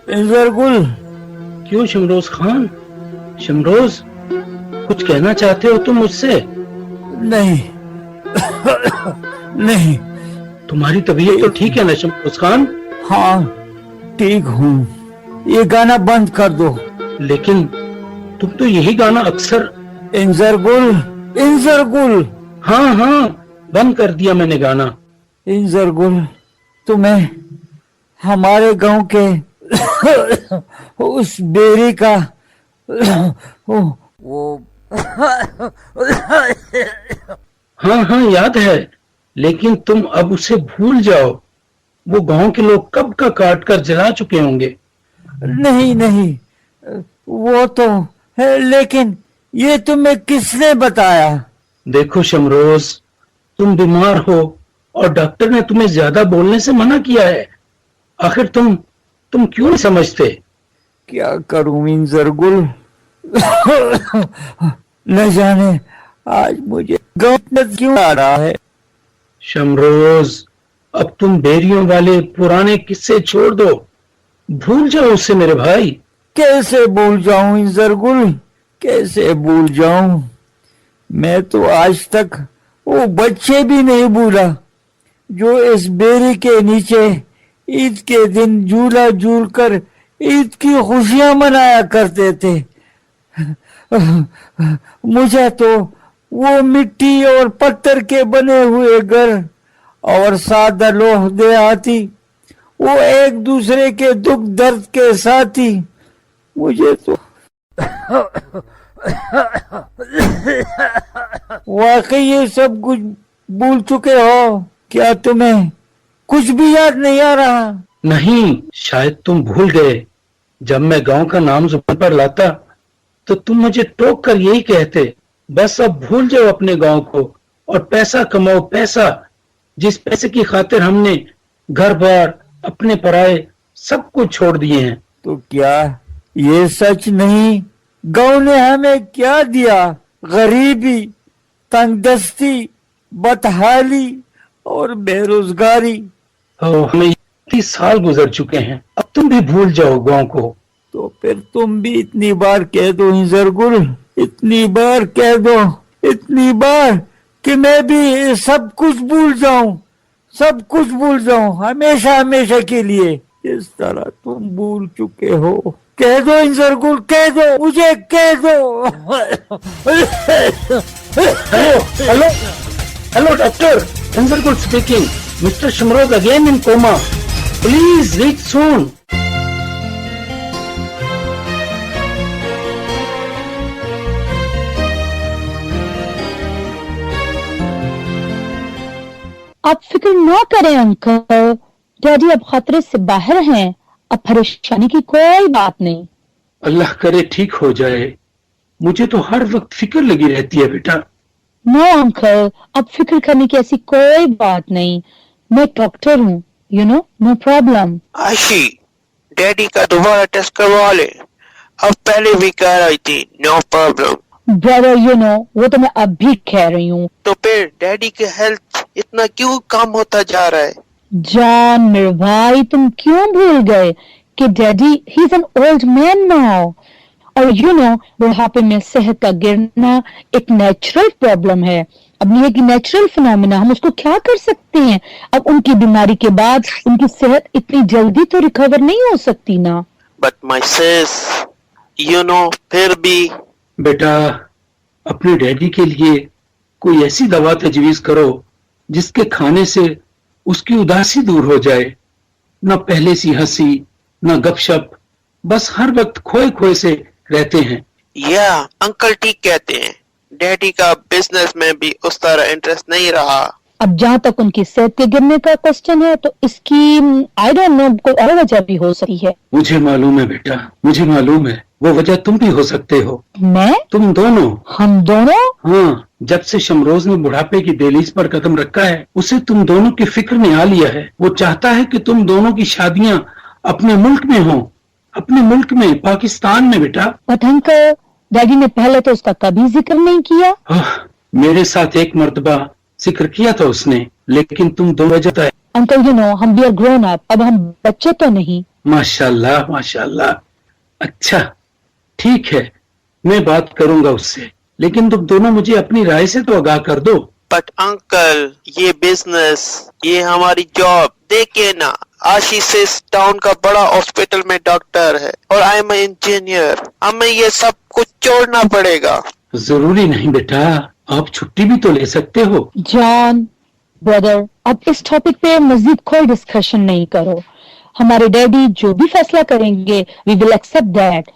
انظر گل کیوں شمروز خان؟ شمروز، کچھ کہنا چاہتے ہو تم مجھ سے؟ نہیں، تمہاری طبیعت تو ٹھیک ہے نا شمروز خان؟ ہاں ٹھیک ہوں، یہ گانا بند کر دو۔ لیکن تم تو یہی گانا اکثر… انظر گل ہاں بند کر دیا میں نے گانا۔ انظر گل، تمہیں ہمارے گاؤں کے اس بیری کا وہ ہاں یاد ہے، لیکن تم اب اسے بھول جاؤ، وہ گاؤں کے لوگ کب کا کاٹ کر جلا چکے ہوں گے۔ نہیں، وہ تو ہے، لیکن یہ تمہیں کس نے بتایا؟ دیکھو شمروز، تم بیمار ہو اور ڈاکٹر نے تمہیں زیادہ بولنے سے منع کیا ہے، آخر تم کیوں نہیں سمجھتے؟ کیا کروں انظر گل، نہ جانے آج مجھے غفلت کیوں آ رہا ہے۔ شمروز، اب تم بیریوں والے پرانے قصے چھوڑ دو، بھول جاؤ اسے میرے بھائی۔ کیسے بھول جاؤں انظر گل، کیسے بھول جاؤں؟ میں تو آج تک وہ بچے بھی نہیں بھولا جو اس بیری کے نیچے عید کے دن جھولا جھول کر عید کی خوشیاں منایا کرتے تھے۔ مجھے تو وہ مٹی اور پتھر کے بنے ہوئے گھر اور سادہ لوح دیہاتی، وہ ایک دوسرے کے دکھ درد کے ساتھی، مجھے تو واقعی یہ سب کچھ بھول چکے ہو؟ کیا تمہیں کچھ بھی یاد نہیں آ رہا؟ نہیں، شاید تم بھول گئے، جب میں گاؤں کا نام زبان پر لاتا تو تم مجھے ٹوک کر یہی کہتے، بس اب بھول جاؤ اپنے گاؤں کو اور پیسہ کماؤ، پیسہ جس پیسے کی خاطر ہم نے گھر بار اپنے پرائے سب کچھ چھوڑ دیے ہیں۔ تو کیا یہ سچ نہیں؟ گاؤں نے ہمیں کیا دیا؟ غریبی، تنگ دستی، بدحالی اور بے روزگاری۔ ہمیں 30 سال گزر چکے ہیں، اب تم بھی بھول جاؤ گاؤں کو۔ تو پھر تم بھی اتنی بار کہہ دو انظر گل، اتنی بار کہہ دو، اتنی بار کہ میں بھی سب کچھ بھول جاؤں، سب کچھ بھول جاؤں، ہمیشہ کے لیے، اس طرح تم بھول چکے ہو۔ کہہ دو انظر گل، کہہ دو، مجھے کہہ دو۔ Hello doctor, Anzar Gul speaking, mister Shamroz again in coma, please reach soon. آپ فکر نہ کریں انکل، ڈیڈی اب خطرے سے باہر ہیں، اب پریشانی کی کوئی بات نہیں۔ اللہ کرے ٹھیک ہو جائے، مجھے تو ہر وقت فکر لگی رہتی ہے بیٹا۔ نو انکل، اب فکر کرنے کی ایسی کوئی بات نہیں، میں ڈاکٹر ہوں، نو پرابلم۔ عائشی، ڈیڈی کا دوبارہ ٹیسٹ کروا لے، اب پہلے بھی کہہ رہی تھی نو پرابلم۔ برادر وہ تو میں اب بھی کہہ رہی ہوں۔ تو پھر ڈیڈی کی ہیلتھ اتنا کیوں کم ہوتا جا رہا ہے؟ جان میرے بھائی، تم کیوں بھول گئے کہ daddy he is an old man now, اور بڑھاپے میں صحت کا گرنا ایک نیچرل پرابلم ہے۔ اب یہ کہ نیچرل فینومینا، ہم اس کو کیا کر سکتے ہیں؟ اب ان کی بیماری کے بعد ان کی صحت اتنی جلدی تو ریکور نہیں ہو سکتی نا۔ بٹ مائی سیس، پھر بھی بیٹا، اپنے ڈیڈی کے لیے کوئی ایسی دوا تجویز کرو جس کے کھانے سے اس کی اداسی دور ہو جائے، نہ پہلے سی ہنسی، نہ گپ شپ، بس ہر وقت کھوئے سے رہتے ہیں۔ یا انکل ٹھیک کہتے ہیں، ڈیڈی کا بزنس میں بھی اس طرح انٹرسٹ نہیں رہا۔ اب جہاں تک ان کی صحت کے گرنے کا کوسچن ہے تو اس کی آئی ڈونٹ نو، کوئی اور وجہ بھی ہو سکتی ہے۔ مجھے معلوم ہے بیٹا، مجھے معلوم ہے، وہ وجہ تم بھی ہو سکتے ہو، میں؟ تم دونوں۔ ہم دونوں؟ ہاں، جب سے شمروز نے بڑھاپے کی دہلیز پر قدم رکھا ہے، اسے تم دونوں کی فکر میں آ لیا ہے۔ وہ چاہتا ہے کہ تم دونوں کی شادیاں اپنے ملک میں ہوں، اپنے ملک میں، پاکستان میں بیٹا۔ بٹ انکل، डैडी ने पहले तो उसका कभी जिक्र नहीं किया। मेरे साथ एक मर्तबा जिक्र किया था उसने, लेकिन तुम दो वजह है। अंकल, हम भी आर ग्रोन अप, अब हम बच्चे तो नहीं। माशाल्लाह माशाल्लाह। अच्छा ठीक है, मैं बात करूंगा उससे, लेकिन तुम दोनों मुझे अपनी राय से तो आगाह कर दो। बट अंकल, ये बिजनेस, ये हमारी जॉब, देखिए ना, आशीष इस टाउन का बड़ा हॉस्पिटल में डॉक्टर है और आई एम इंजीनियर, हमें ये सब कुछ छोड़ना पड़ेगा। जरूरी नहीं बेटा, आप छुट्टी भी तो ले सकते हो। जॉन ब्रदर, अब इस टॉपिक पे मजीद कोई डिस्कशन नहीं करो। हमारे डैडी जो भी फैसला करेंगे, वी विल एक्सेप्ट दैट।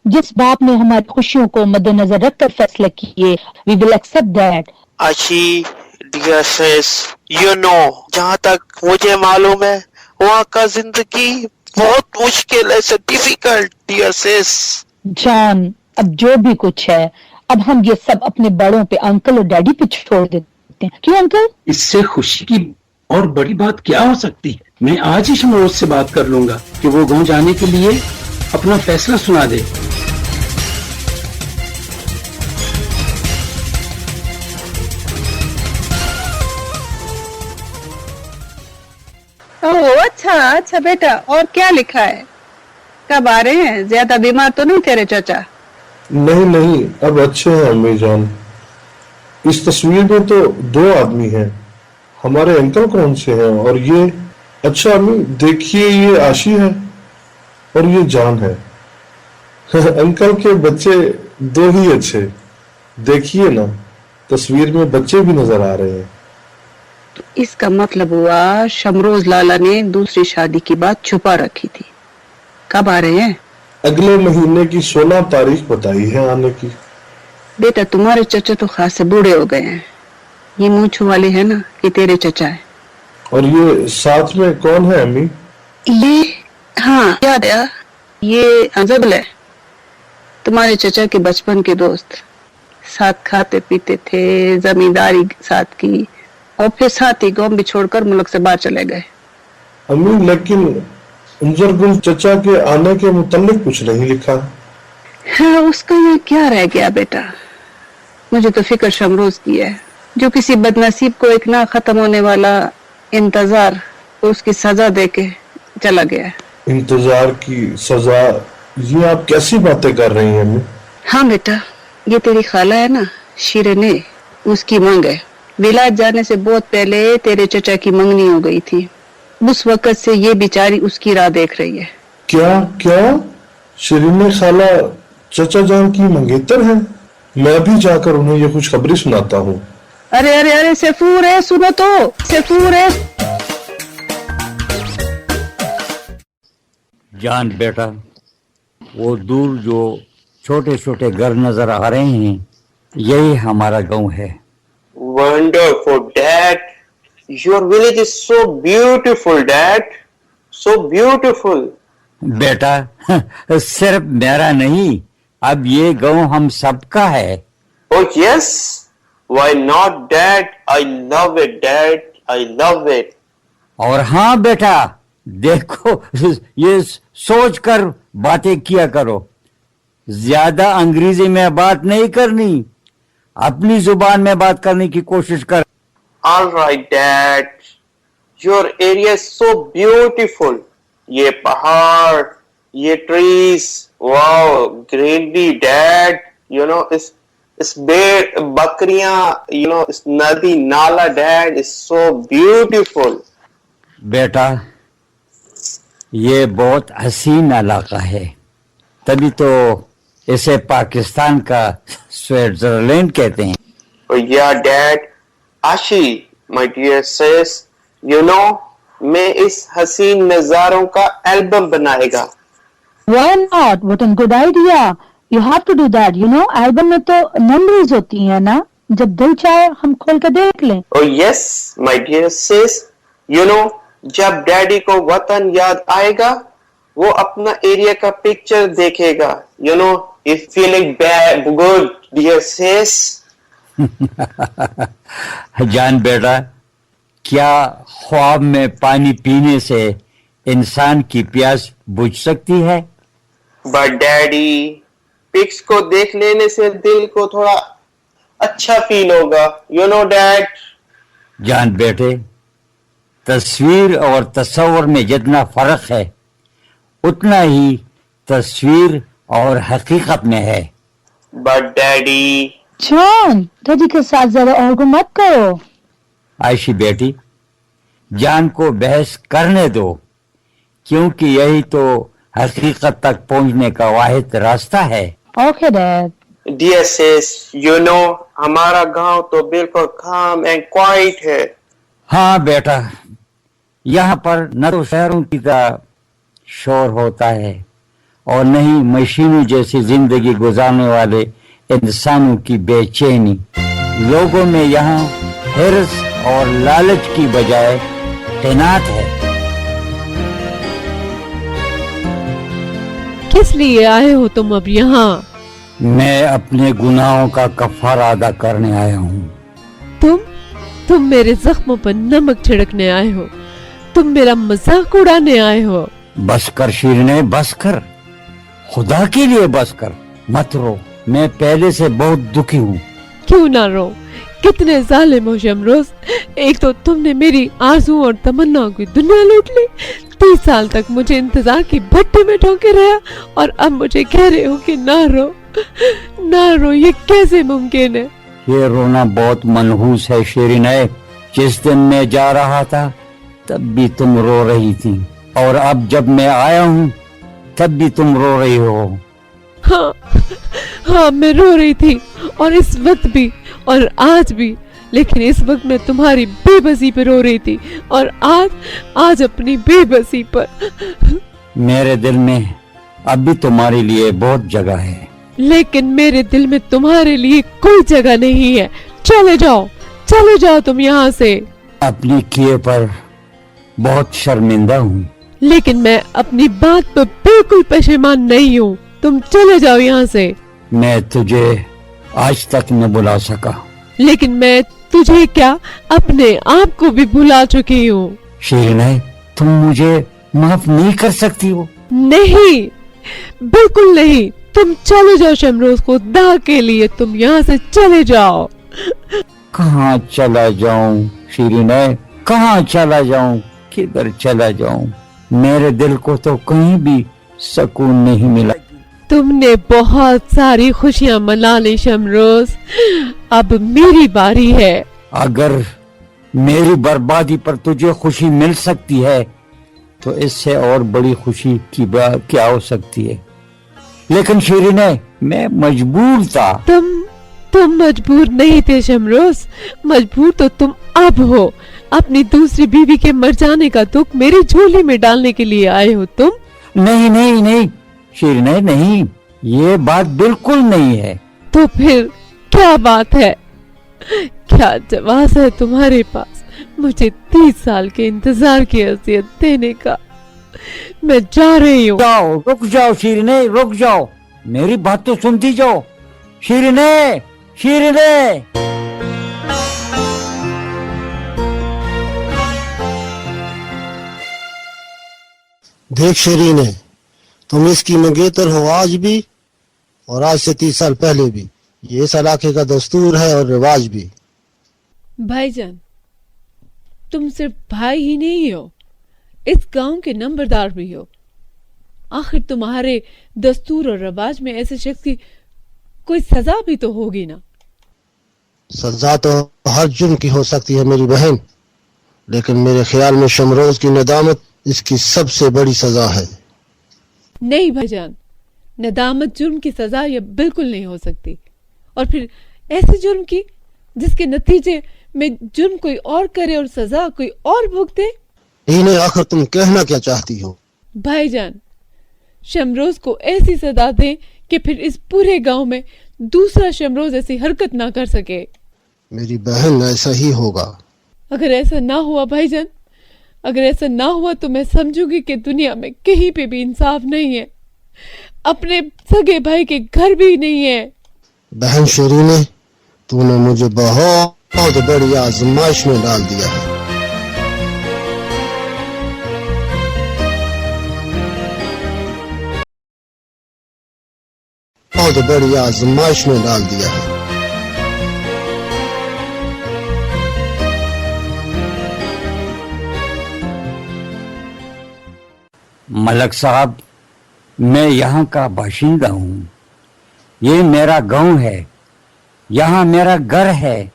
जिस बाप ने हमारी खुशियों को मद्देनजर रखकर फैसला किए, वी विल एक्सेप्ट दैट। आशी, डियर सिस, जहाँ तक मुझे मालूम है, वहाँ का जिंदगी बहुत मुश्किल है, डिफिकल्ट, डियर सिस। जॉन, अब जो भी कुछ है, अब हम ये सब अपने बड़ों पे, अंकल और डैडी पे छोड़ देते हैं। क्यों अंकल? इससे खुशी की और बड़ी बात क्या हो सकती है। मैं आज ही शमरोज से बात कर लूंगा कि वो गांव जाने के लिए अपना फैसला सुना दे। ओह अच्छा बेटा, और क्या लिखा है? कब आ रहे हैं? ज्यादा बीमार तो नहीं तेरे चाचा? नहीं, अब अच्छे हैं अम्मी जान। इस तस्वीर में तो 2 आदमी हैं, हमारे अंकल कौन से हैं और ये? अच्छा अम्मी देखिए, ये आशी है और ये जान है। अंकल के बच्चे 2 ही अच्छे, देखिए ना, तस्वीर में बच्चे भी नजर आ रहे हैं। तो इसका मतलब हुआ शमरोज लाला ने दूसरी शादी की बात छुपा रखी थी। कब आ रहे हैं? अगले महीने की 16 तारीख बताई है आने की। बेटा, तुम्हारे चचा तो खासे बूढ़े हो गए हैं। ये मूंछ वाले हैं ना, कि तेरे चचा है। और ये साथ में कौन है अम्मी? ये, हाँ याद है, ये अजबल है, तुम्हारे चचा के बचपन के दोस्त। साथ खाते पीते थे, जमींदारी साथ की, और फिर साथ ही गांव भी छोड़कर मुल्क से बाहर चले गए। अम्मी लेकिन उमजरगुल चचा के आने के मुतालिक कुछ नहीं लिखा। हाँ, उसका यहाँ क्या रह गया बेटा। मुझे तो फिक्र शमरोज की है, जो किसी बदनसीब को एक ना खत्म होने वाला इंतजार, उसकी सजा देके चला गया है। इंतजार की सजा? ये आप कैसी बातें कर रही हैं अम्मी? हाँ बेटा, ये तेरी खाला है ना, शीरने, उसकी मांग है। विलायत जाने से बहुत पहले तेरे चचा की मंगनी हो गई थी। उस वक्त से ये बेचारी उसकी राह देख रही है। क्या शीरीने खाला चचा जान की मंगेतर है? मैं भी जाकर उन्हें ये खुशखबरी सुनाता हूँ। अरे सैफूर है, सुनो तो, सैफूर है। जान बेटा, वो दूर जो छोटे छोटे घर नजर आ रहे हैं, यही हमारा गांव है। Wonderful, Dad. Your village is so beautiful, Dad. So beautiful. बेटा, सिर्फ मेरा नहीं, अब ये गांव हम सबका है। Oh yes. Why not, Dad? I love it, Dad. I love it. और हाँ बेटा, देखो, ये सोच कर बातें किया करो। ज्यादा अंग्रेजी में बात नहीं करनी, अपनी जुबान में बात करने की कोशिश कर। All right, Dad. Your area is so beautiful. ये पहाड़, ये trees, wow, greenery, Dad. इस भेड़, बकरियां, इस नदी, नाला, Dad, is so beautiful. बेटा, ये बहुत हसीन इलाका है, तभी तो इसे पाकिस्तान का स्विट्जरलैंड कहते हैं। Oh yeah, Dad. Ashi, my dear sis, मैं इस हसीन नजारों का एल्बम बनाएगा। Why not? What a good idea. You have to do that. Album में तो मेमोरीज होती है ना, जब दिल चाहे हम खोल कर देख लें। Oh yes, my dear sis. जब डैडी को वतन याद आएगा, वो अपना एरिया का पिक्चर देखेगा। If feeling bad, good, dear sis. जान बेटा, क्या ख्वाब में पानी पीने से इंसान की प्यास बुझ सकती है? But daddy, पिक्स को देख लेने से दिल को थोड़ा अच्छा फील होगा, यू नो डैड। जान बेटे, तस्वीर और तस्वर में जितना फर्क है उतना ही तस्वीर और हकीकत में है। But daddy. जॉन, डैडी के साथ ज्यादा आर्गू मत करो। आयशी बेटी, जान को बहस करने दो, क्योंकि यही तो हकीकत तक पहुंचने का वाहिद रास्ता है। Okay dad. Dear sis, you know हमारा गांव तो बिल्कुल काम एंड क्वाइट है। हाँ बेटा, यहाँ पर न तो शहरों की तरह शोर होता है और न ही मशीनों जैसी जिंदगी गुजारने वाले इंसानों की बेचैनी। लोगों में यहाँ हिर्स और लालच की बजाय तैनात है। किस लिए आए हो तुम अब यहाँ? मैं अपने गुनाहों का कफारा अदा करने आया हूँ। तुम मेरे जख्मों पर नमक छिड़कने आए हो, तुम मेरा मजाक उड़ाने आए हो। बस कर शीरने, बस कर, खुदा के लिए बस कर, मत रो। मैं पहले से बहुत दुखी हूँ। क्यों ना रो, कितने जालिम हो शमरोज। एक तो तुमने मेरी आरज़ू और तमन्नाओं की दुनिया लूट ली, 30 साल तक मुझे इंतजार की भट्टी में ठोके रहा, और अब मुझे कह रहे हो कि ना रो, ना रो। ये कैसे मुमकिन है? ये रोना बहुत मनहूस है शीरीन है। जिस दिन मैं जा रहा था तब भी तुम रो रही थी, और अब जब मैं आया हूँ तब भी तुम रो रही हो। हाँ, मैं रो रही थी, और इस वक्त भी और आज भी। लेकिन इस वक्त मैं तुम्हारी बेबसी पर रो रही थी, और आज अपनी बेबसी पर। मेरे दिल में अब भी तुम्हारे लिए बहुत जगह है, लेकिन मेरे दिल में तुम्हारे लिए कोई जगह नहीं है। चले जाओ तुम यहाँ से। अपनी किए पर बहुत शर्मिंदा हूँ, लेकिन मैं अपनी बात पर बिल्कुल पशेमान नहीं हूँ। तुम चले जाओ यहाँ से। मैं तुझे आज तक न बुला सका, लेकिन मैं तुझे क्या, अपने आप को भी भुला चुकी हूँ। शीरीन है, तुम मुझे माफ नहीं कर सकती हो? नहीं, बिल्कुल नहीं। तुम चले जाओ शमरोज को दाह के लिए। तुम यहाँ से चले जाओ। कहाँ चला जाऊं शीरीन है, कहाँ चला जाऊं, किधर चला जाऊं? मेरे दिल को तो कहीं भी सुकून नहीं मिला। तुमने बहुत सारी खुशियां मना ली शमरोज, अब मेरी बारी है। अगर मेरी बर्बादी पर तुझे खुशी मिल सकती है तो इससे और बड़ी खुशी की बात क्या हो सकती है? लेकिन शीरीन है, मैं मजबूर था। तुम मजबूर नहीं थे शमरोज, मजबूर तो तुम अब हो। अपनी दूसरी बीवी के मर जाने का दुख मेरी झोली में डालने के लिए आए हो तुम। नहीं नहीं नहीं शीरीन है, नहीं, ये बात बिल्कुल नहीं है। तो फिर क्या बात है? क्या जवाब है तुम्हारे पास मुझे 30 साल के इंतजार की हैसियत देने का? मैं जा रही हूँ। जाओ, रुक जाओ शीरीन है, रुक जाओ, मेरी बात तो सुनती जाओ। शीरीन है, शीरीन है। देख शीरीन है, तुम इसकी मंगेतर हो आज भी, और आज से 30 साल पहले भी। ये इस इलाके का दस्तूर है और रिवाज भी। भाईजान, तुम सिर्फ भाई ही नहीं हो, इस गांव के नंबरदार भी हो। आखिर तुम्हारे दस्तूर और रिवाज में ऐसे शख्स की कोई सजा भी तो होगी ना? सजा तो हर जुर्म की हो सकती है मेरी बहन, लेकिन मेरे ख्याल में शमरोज की नदामत इसकी सबसे बड़ी सजा है। नहीं भाईजान, नदामत जुर्म की सजा यह बिल्कुल नहीं हो सकती। और फिर ऐसे जुर्म की जिसके नतीजे में जुर्म कोई और करे और सजा कोई और भुगते। इन्हें आखिर तुम कहना क्या चाहती हो? भाईजान, शमरोज को ऐसी सजा दें कि फिर इस पूरे गांव में दूसरा शमरोज ऐसी हरकत ना कर सके। मेरी बहन, ऐसा ही होगा। अगर ऐसा ना हुआ भाईजान, अगर ऐसा ना हुआ तो मैं समझूंगी कि दुनिया में कहीं पे भी इंसाफ नहीं है, अपने सगे भाई के घर भी नहीं है। बहन शीरीन, तूने मुझे बहुत बड़ी आजमाइश में डाल दिया है। बहुत बड़ी आजमाइश में डाल दिया है। मलक साहब, मैं यहाँ का बाशिंदा हूँ। ये मेरा गांव है, यहाँ मेरा घर है,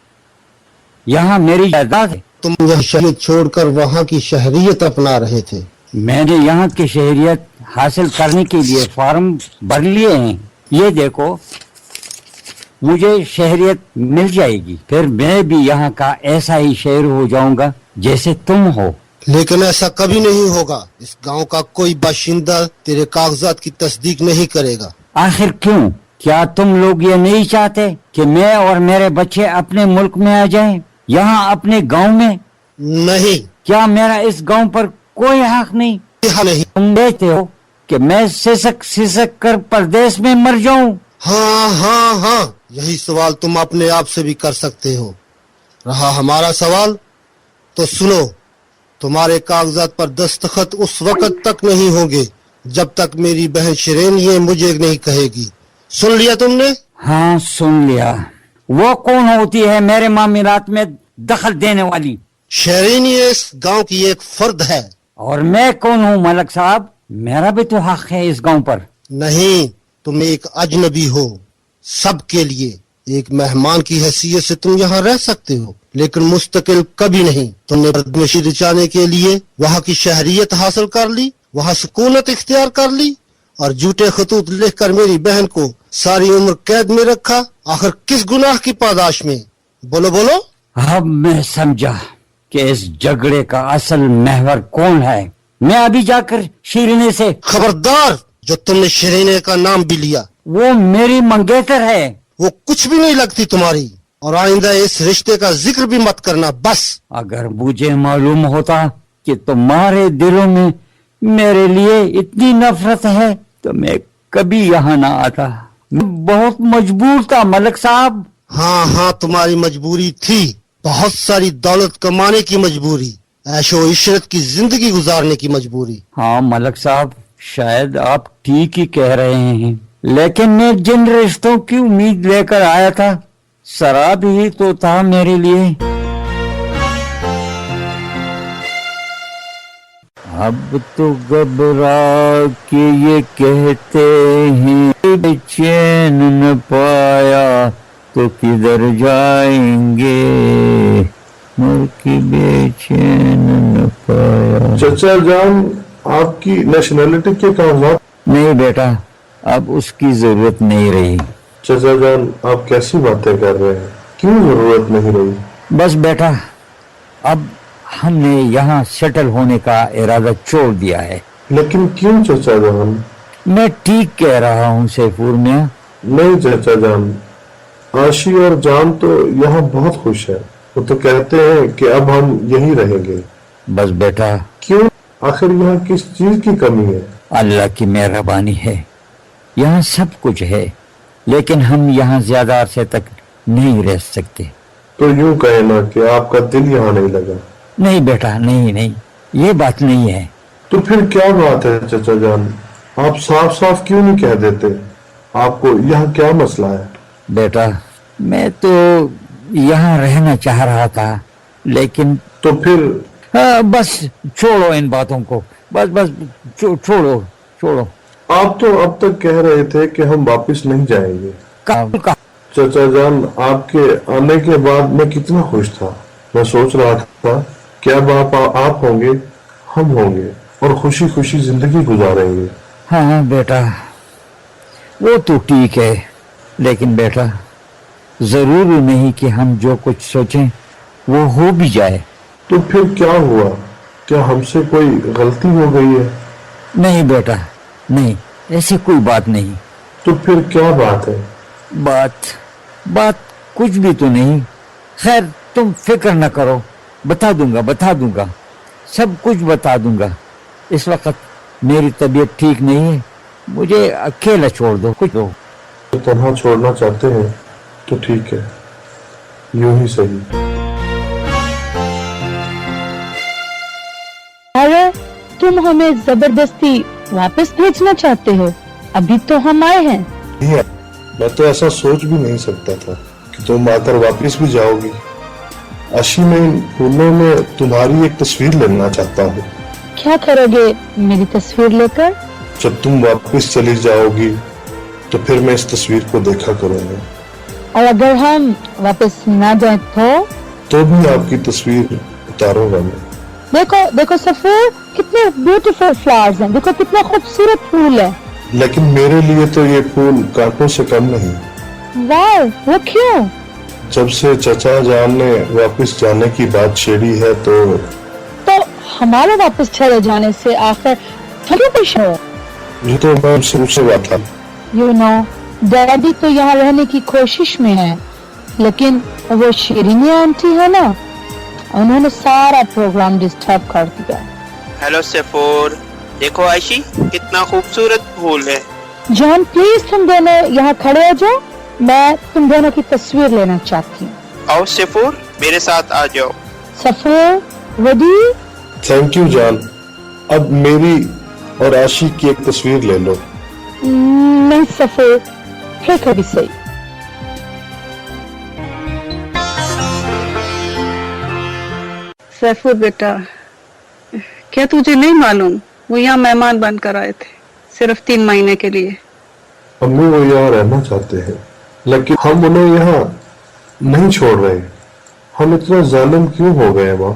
यहाँ मेरी जायदाद है। तुम यह शहरियत छोड़कर वहाँ की शहरियत अपना रहे थे। मैंने यहाँ की शहरियत हासिल करने के लिए फॉर्म भर लिए हैं। ये देखो, मुझे शहरियत मिल जाएगी, फिर मैं भी यहाँ का ऐसा ही शहर हो जाऊंगा जैसे तुम हो। लेकिन ऐसा कभी नहीं होगा। इस गांव का कोई बाशिंदा तेरे कागजात की तस्दीक नहीं करेगा। आखिर क्यों? क्या तुम लोग ये नहीं चाहते कि मैं और मेरे बच्चे अपने मुल्क में आ जाएं, यहाँ अपने गांव में? नहीं। क्या मेरा इस गांव पर कोई हक नहीं? यहाँ नहीं। तुम कहते हो कि मैं सिसक कर परदेश में मर जाऊं? हाँ हाँ हाँ, यही सवाल तुम अपने आप से भी कर सकते हो। रहा हमारा सवाल, तो सुनो। तुम्हारे कागजात पर दस्तखत उस वक्त तक नहीं होंगे जब तक मेरी बहन शिरीन ये मुझे नहीं कहेगी। सुन लिया तुमने? हाँ, सुन लिया। वो कौन होती है मेरे मामलात में दखल देने वाली? शिरीन ये इस गांव की एक फर्द है। और मैं कौन हूँ मलक साहब? मेरा भी तो हक है इस गांव पर। नहीं, तुम एक अजनबी हो। सबके लिए एक मेहमान की हैसियत से तुम यहाँ रह सकते हो, लेकिन मुस्तकिल कभी नहीं। तुमने बदमशी रचाने के लिए वहाँ की शहरियत हासिल कर ली, वहाँ सुकूनत इख्तियार कर ली, और झूठे खतूत लिखकर मेरी बहन को सारी उम्र कैद में रखा। आखिर किस गुनाह की पादाश में? बोलो बोलो। अब मैं समझा कि इस झगड़े का असल महवर कौन है। मैं अभी जाकर शीरीने से। खबरदार, जो तुमने शिरीने का नाम भी लिया, वो मेरी मंगेतर है। वो कुछ भी नहीं लगती तुम्हारी, और आइंदा इस रिश्ते का जिक्र भी मत करना बस। अगर मुझे मालूम होता कि तुम्हारे दिलों में मेरे लिए इतनी नफरत है तो मैं कभी यहाँ ना आता। मैं बहुत मजबूर था मलक साहब। हाँ हाँ, तुम्हारी मजबूरी थी, बहुत सारी दौलत कमाने की मजबूरी, ऐशो इशरत की जिंदगी गुजारने की मजबूरी। हाँ मलक साहब, शायद आप ठीक ही कह रहे हैं, लेकिन मैं जिन रिश्तों की उम्मीद लेकर आया था, शराब ही तो था मेरे लिए। अब तो घबरा के ये कहते हैं बेचैन न पाया तो किधर जाएंगे, मर के बेचैन न पाया। चचा जान, आपकी नेशनैलिटी के कागजात? नहीं बेटा, अब उसकी जरूरत नहीं रही। चचा जान, आप कैसी बातें कर रहे हैं? क्यों जरूरत नहीं रही? बस बेटा, अब हमने यहाँ सेटल होने का इरादा छोड़ दिया है। लेकिन क्यों चचा जान? मैं ठीक कह रहा हूँ सैफुर मियाँ। नहीं चचा जान, आशी और जान तो यहाँ बहुत खुश है। वो तो कहते हैं कि अब हम यहीं रहेंगे। बस बेटा। क्यों? आखिर यहाँ किस चीज की कमी है? अल्लाह की मेहरबानी है, यहाँ सब कुछ है, लेकिन हम यहाँ ज्यादा अरसे तक नहीं रह सकते। तो यूं कहे ना कि आपका दिल यहाँ नहीं लगा। नहीं बेटा, नहीं नहीं, ये बात नहीं है। तो फिर क्या बात है चचा जान? आप साफ साफ क्यों नहीं कह देते? आपको यहाँ क्या मसला है? बेटा, मैं तो यहाँ रहना चाह रहा था, लेकिन तो फिर? बस छोड़ो इन बातों को, बस बस छोड़ो छोड़ो। आप तो अब तक कह रहे थे कि हम वापस नहीं जाएंगे। चचा जान, आपके आने के बाद मैं कितना खुश था। मैं सोच रहा था कि अब आप होंगे, हम होंगे, और खुशी खुशी जिंदगी गुजारेंगे। हाँ बेटा, वो तो ठीक है, लेकिन बेटा जरूरी नहीं कि हम जो कुछ सोचें वो हो भी जाए। तो फिर क्या हुआ? क्या हमसे कोई गलती हो गई है? नहीं बेटा, नहीं, ऐसी कोई बात नहीं। तो फिर क्या बात है? बात कुछ भी तो नहीं। खैर, तुम फिक्र न करो, बता दूंगा, सब कुछ बता दूंगा। इस वक्त मेरी तबीयत ठीक नहीं है, मुझे अकेला छोड़ दो। कुछ दो तो तन्हा छोड़ना चाहते हैं तो ठीक है, यूं ही सही। अरे तुम हमें जबरदस्ती वापस भेजना चाहते हो? अभी तो हम आए हैं। मैं तो ऐसा सोच भी नहीं सकता था कि तुम आकर वापस भी जाओगी। आशी, मैं इन फूलों में तुम्हारी एक तस्वीर लेना चाहता हूँ। क्या करोगे मेरी तस्वीर लेकर? जब तुम वापस चली जाओगी तो फिर मैं इस तस्वीर को देखा करूंगा। और अगर हम वापस ना जाए तो भी आपकी तस्वीर उतारूंगा मैं। देखो देखो सफूर, कितने ब्यूटीफुल फ्लावर्स हैं, देखो कितना खूबसूरत फूल है। लेकिन मेरे लिए तो ये फूल कांटों से कम नहीं। वाह, वो क्यों? जब से चचा जान ने वापस जाने की बात छेड़ी है तो हमारे वापस चले जाने से आखिर क्यों खुश हो? ये तो मैं शुरू से बात था। यू नो, डैडी तो यहाँ रहने की कोशिश में है, लेकिन वो शीरीनी आंटी है ना, उन्होंने सारा प्रोग्राम डिस्टर्ब कर दिया। हेलो सफूर, देखो आयशी कितना खूबसूरत फूल है। जॉन प्लीज तुम दोनों यहाँ खड़े हो जाओ, मैं तुम दोनों की तस्वीर लेना चाहती हूँ। आओ सफूर, मेरे साथ आ जाओ। सफूर, रेडी? थैंक यू जान। अब मेरी और आशी की एक तस्वीर ले लो। नहीं सफूर, फिर कभी सही। सैफुर बेटा, क्या तुझे नहीं मालूम वो यहाँ मेहमान बनकर आए थे सिर्फ 3 महीने के लिए। अम्मी वो यहाँ रहना चाहते हैं, लेकिन हम उन्हें यहाँ नहीं छोड़ रहे। हम इतना जालिम क्यों हो गए माँ?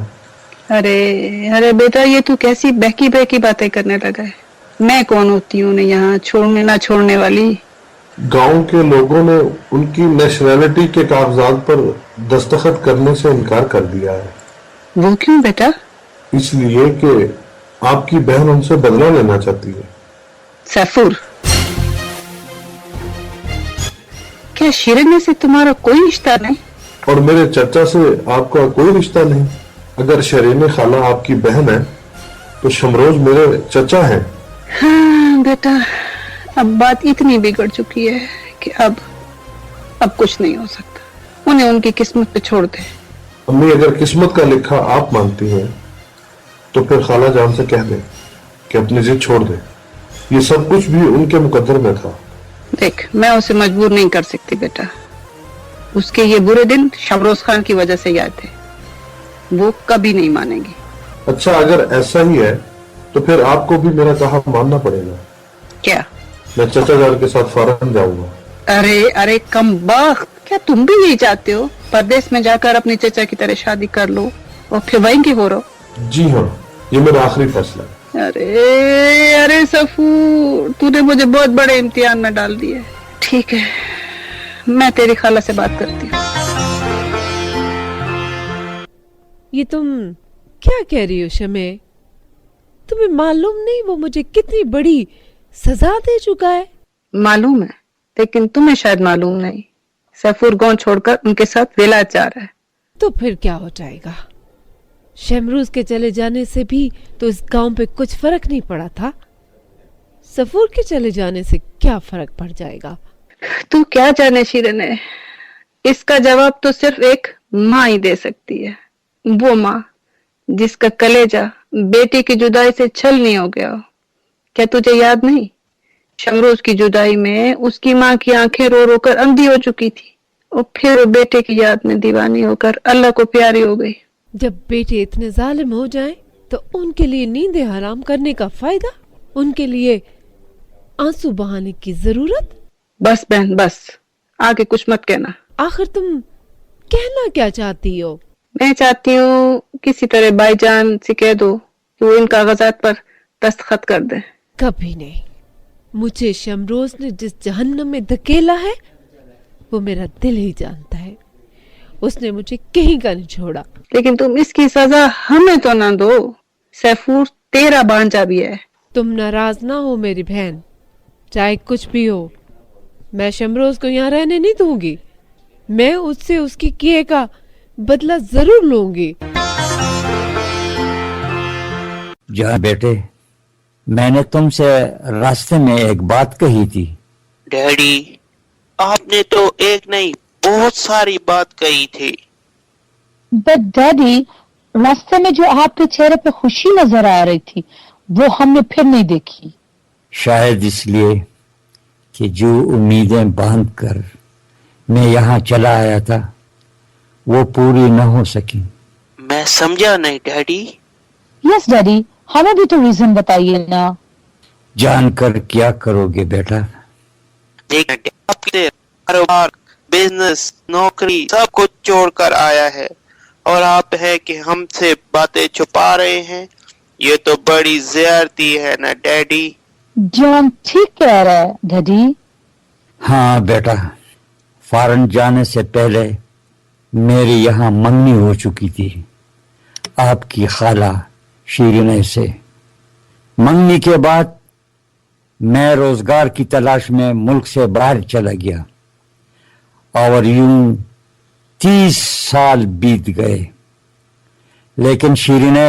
अरे अरे बेटा, ये तू कैसी बहकी बहकी बातें करने लगा है? मैं कौन होती हूँ उन्हें यहाँ छोड़ने ना छोड़ने वाली? गांव के लोगों ने उनकी नेशनैलिटी के कागजात पर दस्तखत करने से इनकार कर दिया है। वो क्यों बेटा? इसलिए कि आपकी बहन उनसे बदला लेना चाहती है। सैफुर, क्या शीरने से तुम्हारा कोई रिश्ता नहीं? और मेरे चचा से आपका कोई रिश्ता नहीं। अगर शरीने खाला आपकी बहन है तो शमरोज मेरे चचा हैं। हाँ बेटा, अब बात इतनी बिगड़ चुकी है कि अब कुछ नहीं हो सकता। उन्हें उनकी किस्मत पे छोड़ दे। अम्मी, अगर किस्मत का लिखा आप मानती हैं तो फिर खाला जान से कह दे कि अपनी जिद छोड़ दे। ये सब कुछ भी उनके मुकद्दर में था। देख, मैं उसे मजबूर नहीं कर सकती बेटा। उसके ये बुरे दिन शमरोज खान की वजह से याद है, वो कभी नहीं मानेगी। अच्छा, अगर ऐसा ही है तो फिर आपको भी मेरा कहा मानना पड़ेगा। क्या? मैं चचा जान के साथ फौरन जाऊंगा। अरे अरे कम बख्त, क्या तुम भी यही चाहते हो? परदेश में जाकर अपनी चचा की तरह शादी कर लो और फिर वहीं की हो रहो। जी हाँ, ये मेरा आखिरी फैसला है। अरे अरे सफूर, तूने मुझे बहुत बड़े इम्तिहान में डाल दिया। ठीक है, मैं तेरी खाला से बात करती हूँ। ये तुम क्या कह रही हो शमे? तुम्हें मालूम नहीं वो मुझे कितनी बड़ी सजा दे चुका है? मालूम है, लेकिन तुम्हें शायद मालूम नहीं। सैफुर गांव छोड़कर उनके साथ विलायत जा रहा है। तो फिर क्या हो जाएगा? शमरूज के चले जाने से भी तो इस गांव पे कुछ फर्क नहीं पड़ा था। सफूर के चले जाने से क्या फर्क पड़ जाएगा? तू क्या जाने शीरने, इसका जवाब तो सिर्फ एक माँ ही दे सकती है। वो माँ जिसका कलेजा बेटी की जुदाई से छल नहीं हो गया। क्या तुझे याद नहीं? शमरोज की जुदाई में उसकी माँ की आंखें रो रो कर अंधी हो चुकी थी और फिर वो बेटे की याद में दीवानी होकर अल्लाह को प्यारी हो गई। जब बेटे इतने जालिम हो जाएं, तो उनके लिए नींदें हराम करने का फायदा? उनके लिए आंसू बहाने की जरूरत? बस बहन बस, आगे कुछ मत कहना। आखिर तुम कहना क्या चाहती हो? मैं चाहती हूँ किसी तरह भाईजान से कह दो कि वो इन कागजात पर दस्तखत कर दे। कभी नहीं। मुझे शमरोज ने जिस जहन्नम में धकेला है वो मेरा दिल ही जानता है। उसने मुझे कहीं का नहीं छोड़ा। लेकिन तुम इसकी सजा हमें तो ना दो। सैफुर तेरा भांजा भी है। तुम नाराज ना हो मेरी बहन, चाहे कुछ भी हो, मैं शमरोज को यहाँ रहने नहीं दूंगी। मैं उससे उसकी किए का बदला जरूर लूंगी। जान बेटे, मैंने तुमसे रास्ते में एक बात कही थी। डैडी, आपने तो एक नहीं बहुत सारी बात कही थी। बट डैडी, रास्ते में जो आपके चेहरे पे खुशी नजर आ रही थी वो हमने फिर नहीं देखी। शायद इसलिए कि जो उम्मीदें बांध कर मैं यहाँ चला आया था वो पूरी न हो सकी। मैं समझा नहीं डैडी। यस डैडी, हमें भी तो रीजन बताइए ना। जानकर क्या करोगे बेटा? देखिए, आपके कारोबार, बिजनेस, नौकरी सब कुछ छोड़कर आया है और आप है कि हमसे बातें छुपा रहे हैं। ये तो बड़ी ज्यादती है ना डैडी। जॉन ठीक कह रहा है डैडी। हाँ बेटा, फॉरेन जाने से पहले मेरी यहाँ मंगनी हो चुकी थी आपकी खाला शीरीने से। मंगनी के बाद मैं रोजगार की तलाश में मुल्क से बाहर चला गया और यूं 30 साल बीत गए, लेकिन शीरीने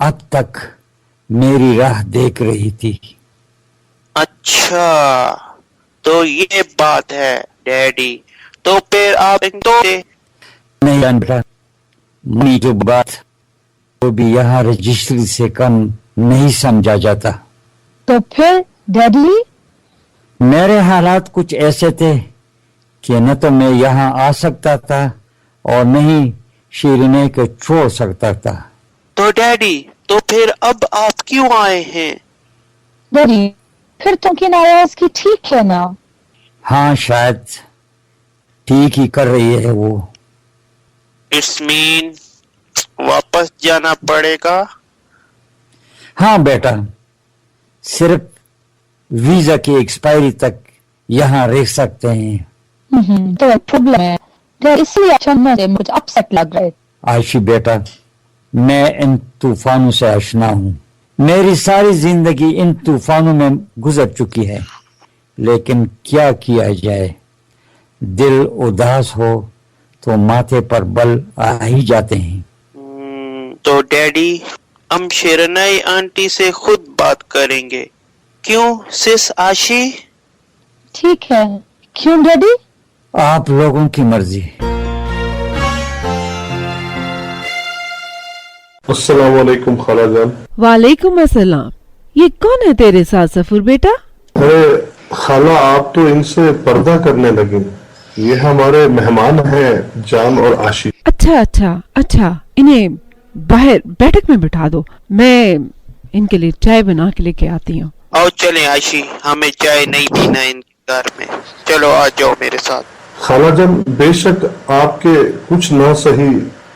अब तक मेरी राह देख रही थी। अच्छा, तो ये बात है डैडी। तो फिर आप नहीं जान बेटा, मनी जो बात वो भी यहाँ रजिस्ट्री से कम नहीं समझा जाता। तो फिर डैडी? मेरे हालात कुछ ऐसे थे कि न तो मैं यहाँ आ सकता था और न ही शीरीने को छोड़ सकता था। तो डैडी, तो फिर अब आप क्यों आए हैं? डैडी, फिर तो की नाराज की ठीक है ना? हाँ, शायद ठीक ही कर रही है वो। इट्स मीन वापस जाना पड़ेगा? हाँ बेटा, सिर्फ वीजा की एक्सपायरी तक यहाँ रह सकते हैं। तो प्रॉब्लम है डैडी, इसलिए अचानक से मुझे अपसेट लग रहा है। आयशी बेटा, मैं इन तूफानों से आशना हूँ। मेरी सारी जिंदगी इन तूफानों में गुजर चुकी है, लेकिन क्या किया जाए, दिल उदास हो तो माथे पर बल आ ही जाते हैं। तो डैडी, हम शेरनाई आंटी से खुद बात करेंगे, क्यों सिस आशी? ठीक है, क्यों डैडी? आप लोगों की मर्जी। अस्सलाम वालेकुम खाला जान। वालेकुम अस्सलाम। ये कौन है तेरे साथ सफूर बेटा? अरे खाला, आप तो इनसे पर्दा करने लगी। ये हमारे मेहमान हैं जान और आशी। अच्छा अच्छा अच्छा, इन्हें बाहर बैठक में बिठा दो, मैं इनके लिए चाय बना के लेके आती हूँ। आओ चलें आशी, हमें चाय नहीं पीना इनके घर में। चलो आ जाओ मेरे साथ। खाला जान, बेशक आपके कुछ ना सही,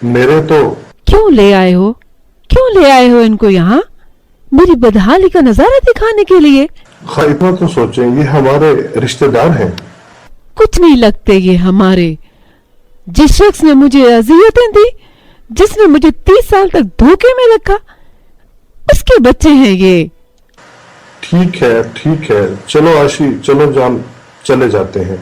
मेरे तो। क्यों ले आए हो, क्यों ले आए हो इनको यहाँ? मेरी बदहाली का नजारा दिखाने के लिए? हाँ, इतना तो सोचें, ये हमारे रिश्तेदार हैं। कुछ नहीं लगते ये हमारे। जिस शख्स ने मुझे अजियतें दी, जिसने मुझे 30 साल तक धोखे में रखा, उसके बच्चे हैं ये। ठीक है, चलो आशी, चलो जान, चले जाते हैं।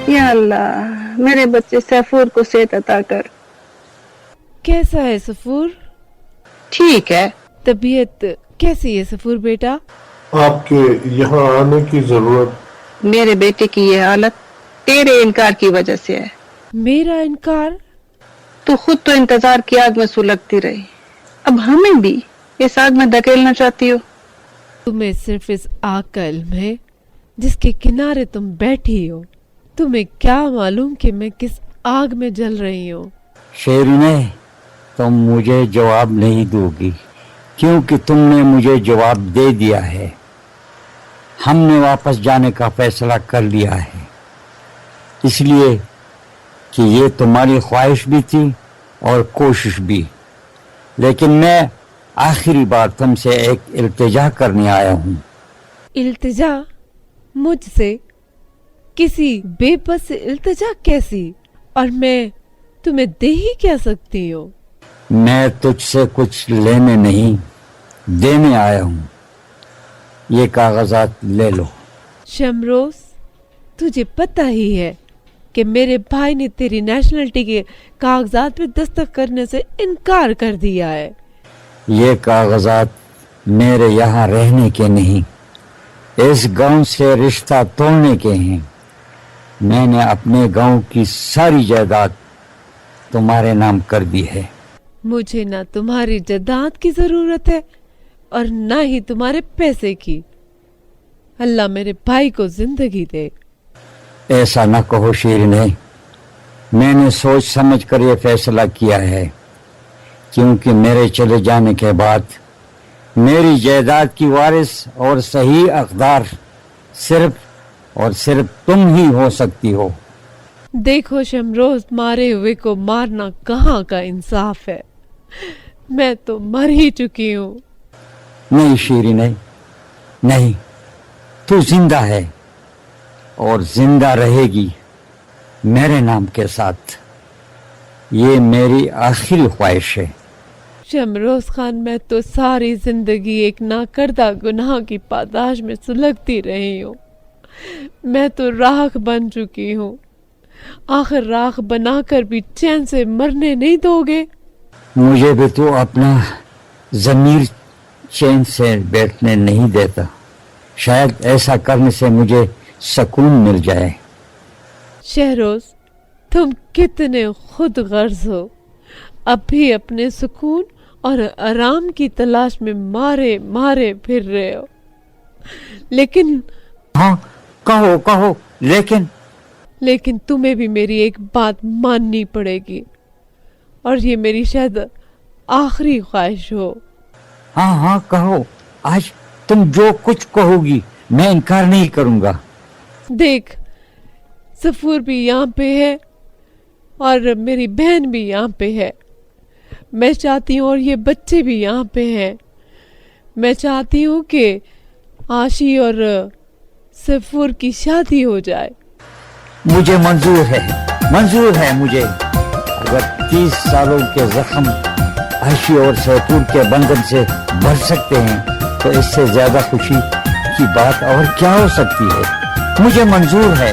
या अल्लाह, मेरे बच्चे सैफूर को सेहत अता कर। कैसा है सफूर? ठीक है। तबीयत कैसी है सफूर बेटा? आपके यहाँ आने की जरूरत। मेरे बेटे की ये हालत तेरे इनकार की वजह से है। मेरा इनकार? तू खुद तो इंतजार की आग में सुलगती रही, अब हमें भी इस आग में धकेलना चाहती हो? तुम्हें सिर्फ इस आग का इल्म है जिसके किनारे तुम बैठी हो। तुम्हें क्या मालूम कि मैं किस आग में जल रही हूँ? शेरीने, तुम मुझे जवाब नहीं दोगी क्योंकि तुमने मुझे जवाब दे दिया है। हमने वापस जाने का फैसला कर लिया है, इसलिए कि ये तुम्हारी ख्वाहिश भी थी और कोशिश भी। लेकिन मैं आखिरी बार तुमसे एक इल्तिजा करने आया हूँ। इल्तिजा? मुझसे? किसी बेबस से इल्तिजा कैसी? और मैं तुम्हें दे ही क्या सकती हूँ? मैं तुझसे कुछ लेने नहीं, देने आया हूँ। ये कागजात ले लो। शमरोज, तुझे पता ही है कि मेरे भाई ने तेरी नेशनलिटी के कागजात पे दस्तखत करने से इनकार कर दिया है। ये कागजात मेरे यहाँ रहने के नहीं, इस गांव से रिश्ता तोड़ने के हैं। मैंने अपने गांव की सारी जायदाद तुम्हारे नाम कर दी है। मुझे ना तुम्हारी जायदाद की जरूरत है, और ना ही तुम्हारे पैसे की। अल्लाह मेरे भाई को जिंदगी दे। ऐसा न कहो शीरीन, मैंने सोच समझ कर ये फैसला किया है, क्योंकि मेरे चले जाने के बाद मेरी जायदाद की वारिस और सही हकदार सिर्फ और सिर्फ तुम ही हो सकती हो। देखो शमरोज, मारे हुए को मारना कहाँ का इंसाफ है। मैं तो मर ही चुकी हूँ। नहीं शीरीन, नहीं, तू जिंदा है और जिंदा रहेगी मेरे नाम के साथ। ये मेरी आखिरी ख्वाहिश है। शमरोज खान, मैं तो सारी जिंदगी एक नाकर्दा गुनाह की पादाश में सुलगती रही हूँ। मैं तो राख बन चुकी हूँ। आखिर राख बनाकर भी चैन से मरने नहीं दोगे? मुझे भी तो अपना ज़मीर चैन से बैठने नहीं देता। शायद ऐसा करने से मुझे सुकून मिल जाए। शहरोज, तुम कितने खुद गर्ज हो। अब भी अपने सुकून और आराम की तलाश में मारे मारे फिर रहे हो। लेकिन हाँ, कहो कहो, लेकिन तुम्हें भी मेरी एक बात माननी पड़ेगी, और ये मेरी शायद आखिरी ख्वाहिश हो। हाँ हाँ कहो, आज तुम जो कुछ कहोगी मैं इनकार नहीं करूंगा। देख, सफूर भी यहाँ पे है और मेरी बहन भी यहाँ पे है। मैं चाहती हूँ, और ये बच्चे भी यहाँ पे हैं, मैं चाहती हूँ कि आशी और सफूर की शादी हो जाए। मुझे मंजूर है मुझे। अगर 30 सालों के जख्म आशी और सैफूर के बंधन से भर सकते हैं तो इससे ज्यादा खुशी की बात और क्या हो सकती है। मुझे मंजूर है।